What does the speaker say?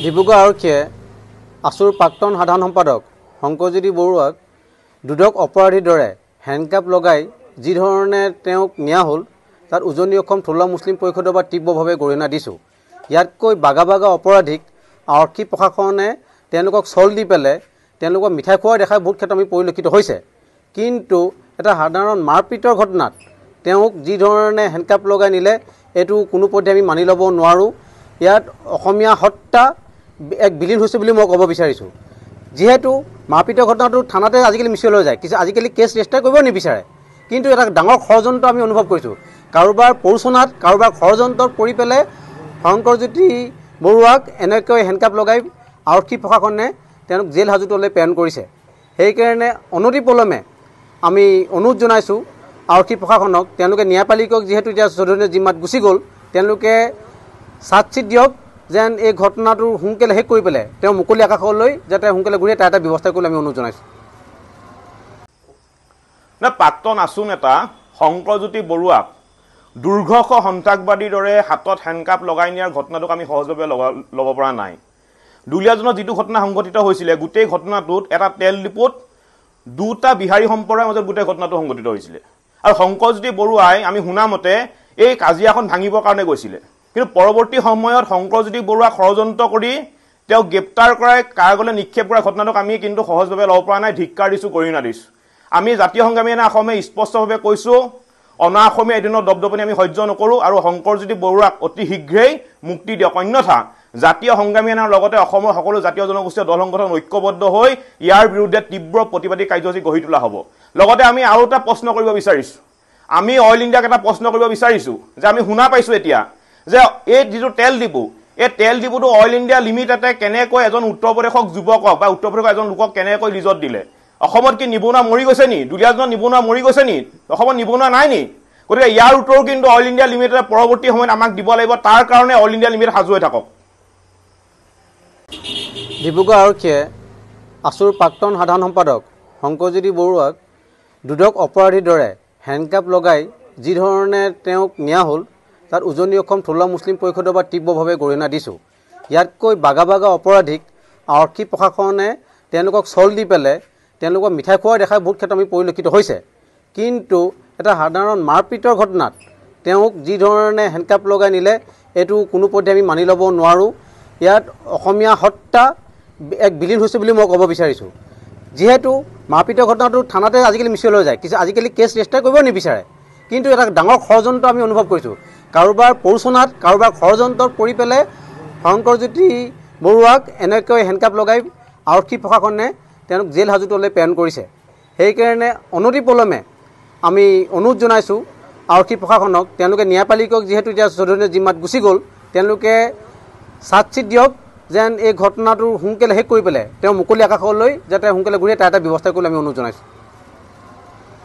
ডিব্ৰুগড় আৰক্ষীয়ে আছুৰ প্ৰাক্তন সাধাৰণ সম্পাদক শংকৰজ্যোতি বৰুৱাক দুদক অপৰাধীৰ দৰে হেণ্ডকাপ লগাই যি ধৰণে তেওঁক নিয়া হ'ল তাত উজনি অসম থলুৱা মুছলিম পৰিষদৰ পৰা তীব্ৰভাৱে গৰিহণা দিছোঁ। ইয়াতকৈ বাগা বাগা অপৰাধীক আৰক্ষী প্ৰশাসনে তেওঁলোকক চল দি পেলাই তেওঁলোকক মিঠাই খোৱা দেখা বহুত ক্ষেত্ৰত আমি পৰিলক্ষিত হৈছে। কিন্তু এটা সাধাৰণ মাৰপিটৰ ঘটনাত তেওঁক যি ধৰণে হেণ্ডকাপ লগাই নিলে এইটো কোনোপধ্যে আমি মানি ল'ব নোৱাৰোঁ। ইয়াত অসমীয়া হত্যা এক বিলীন হৈছে বুলি মই ক'ব বিচাৰিছোঁ। যিহেতু মাৰপিটৰ ঘটনাটো থানাতে আজিকালি মিছল হৈ যায়, কিছু আজিকালি কেছ ৰেজিষ্টাৰ কৰিব নিবিচাৰে। কিন্তু এটা ডাঙৰ ষড়যন্ত্ৰ আমি অনুভৱ কৰিছোঁ। কাৰোবাৰ প্ৰৰোচনাত কাৰোবাৰ ষড়যন্ত্ৰত পৰি পেলাই শংকৰজ্যোতি বৰুৱাক এনেকৈ হেণ্ডকাপ লগাই আৰক্ষী প্ৰশাসনে তেওঁক জেল হাজোতলৈ প্ৰেৰণ কৰিছে। সেইকাৰণে অনতিপলমে আমি অনুৰোধ জনাইছোঁ আৰক্ষী প্ৰশাসনক, তেওঁলোকে ন্যায়পালিকক যিহেতু এতিয়া চৌধুৰীৰ জিম্মাত গুচি গ'ল, তেওঁলোকে চাৰ্জশ্বিট দিয়ক যেন এই ঘটনাটো সোনকালে শেষ কৰি পেলাই তেওঁ মুকলি আকাশলৈ যাতে সোনকালে ঘূৰি তাৰ এটা ব্যৱস্থা কৰিবলৈ আমি অনুৰোধ জনাইছোঁ। প্ৰাক্তন আছু নেতা শংকৰজ্যোতি বৰুৱাক দুৰ্ঘৰ্ষ সন্ত্ৰাসবাদীৰ দৰে হাতত হেণ্ডকাপ লগাই নিয়াৰ ঘটনাটোক আমি সহজভাৱে ল'ব পৰা নাই। দুলীয়াজনত যিটো ঘটনা সংঘটিত হৈছিলে, গোটেই ঘটনাটোত এটা তেল ডিপুত দুটা বিহাৰী সম্প্ৰদায়ৰ মাজত গোটেই ঘটনাটো সংঘটিত হৈছিলে। আৰু শংকৰজ্যোতি বৰুৱাই আমি শুনা মতে এই কাজিয়াখন ভাঙিবৰ কাৰণে গৈছিলে। কিন্তু পৰৱৰ্তী সময়ত শংকৰজ্যোতি বৰুৱাক ষড়যন্ত্ৰ কৰি তেওঁক গ্ৰেপ্তাৰ কৰাই কাৰাগাৰলৈ নিক্ষেপ কৰা ঘটনাটোক আমি কিন্তু সহজভাৱে ল'ব পৰা নাই। ধিক্কাৰ দিছোঁ, গৰিহণা দিছোঁ। আমি জাতীয় সংগ্ৰামী অসমে স্পষ্টভাৱে কৈছোঁ, অনা অসমীয়া এদিনৰ দপদপনি আমি সহ্য নকৰোঁ আৰু শংকৰজ্যোতি বৰুৱাক অতি শীঘ্ৰেই মুক্তি দিয়ক। অন্যথা জাতীয় সংগ্ৰামী সেনাৰ লগতে অসমৰ সকলো জাতীয় জনগোষ্ঠীয় দল সংগঠন ঐক্যবদ্ধ হৈ ইয়াৰ বিৰুদ্ধে তীব্ৰ প্ৰতিবাদী কাৰ্যসূচী গঢ়ি তোলা হ'ব। লগতে আমি আৰু এটা প্ৰশ্ন কৰিব বিচাৰিছোঁ, আমি অইল ইণ্ডিয়াক এটা প্ৰশ্ন কৰিব বিচাৰিছোঁ যে আমি শুনা পাইছোঁ এতিয়া যে এই যিটো তেল ডিপু, এই তেল ডিপুটো অইল ইণ্ডিয়া লিমিটেডে কেনেকৈ এজন উত্তৰ প্ৰদেশক যুৱকক বা উত্তৰ প্ৰদেশৰ এজন লোকক কেনেকৈ লিজত দিলে। অসমত কি নিবনুৱা মৰি গৈছে নি? দুলীয়াজনত নিবনুৱা মৰি গৈছে নি? অসমত নিবনুৱা নাই নি? গতিকে ইয়াৰ উত্তৰো কিন্তু অইল ইণ্ডিয়া লিমিটেডে পৰৱৰ্তী সময়ত আমাক দিব লাগিব। তাৰ কাৰণে অইল ইণ্ডিয়া লিমিটেড সাজু হৈ থাকক। ডিব্ৰুগড় আৰক্ষীয়ে আছুৰ প্ৰাক্তন সাধাৰণ সম্পাদক শংকৰজ্যোতি বৰুৱাক দুদক অপৰাধীৰ দৰে হেণ্ডকাপ লগাই যি ধৰণে তেওঁক নিয়া হ'ল তাত উজনি অসম থলুৱা মুছলিম পৰিষদৰ পৰা তীব্ৰভাৱে গৰিহণা দিছোঁ। ইয়াতকৈ বাগা বাগা অপৰাধীক আৰক্ষী প্ৰশাসনে তেওঁলোকক চল দি পেলাই তেওঁলোকক মিঠাই খোৱা দেখা বহুত ক্ষেত্ৰত আমি পৰিলক্ষিত হৈছে। কিন্তু এটা সাধাৰণ মাৰপিটৰ ঘটনাত তেওঁক যি ধৰণে হেণ্ডকাপ লগাই নিলে এইটো কোনোপধ্যে আমি মানি ল'ব নোৱাৰোঁ। ইয়াত অসমীয়া হত্যা এক বিলীন হৈছে বুলি মই ক'ব বিচাৰিছোঁ। যিহেতু মাৰপিটৰ ঘটনাটো থানাতে আজিকালি মিছল হৈ যায়, কিছু আজিকালি কেছ ৰেজিষ্টাৰ কৰিব নিবিচাৰে। কিন্তু এটা ডাঙৰ ষড়যন্ত্ৰ আমি অনুভৱ কৰিছোঁ। কাৰোবাৰ প্ৰৰোচনাত কাৰোবাৰ ষড়যন্ত্ৰত পৰি পেলাই শংকৰজ্যোতি বৰুৱাক এনেকৈ হেণ্ডকাপ লগাই আৰক্ষী প্ৰশাসনে তেওঁক জেল হাজোতলৈ প্ৰেৰণ কৰিছে। সেইকাৰণে অনতিপলমে আমি অনুৰোধ জনাইছোঁ আৰক্ষী প্ৰশাসনক, তেওঁলোকে ন্যায়পালিকক যিহেতু এতিয়া চৌধুৰীৰ জিম্মাত গুচি গ'ল, তেওঁলোকে চাৰ্জশ্বিট দিয়ক যেন এই ঘটনাটো সোনকালে শেষ কৰি পেলাই তেওঁ মুকলি আকাশলৈ যাতে সোনকালে ঘূৰি তাৰ এটা ব্যৱস্থা কৰিবলৈ আমি অনুৰোধ জনাইছোঁ।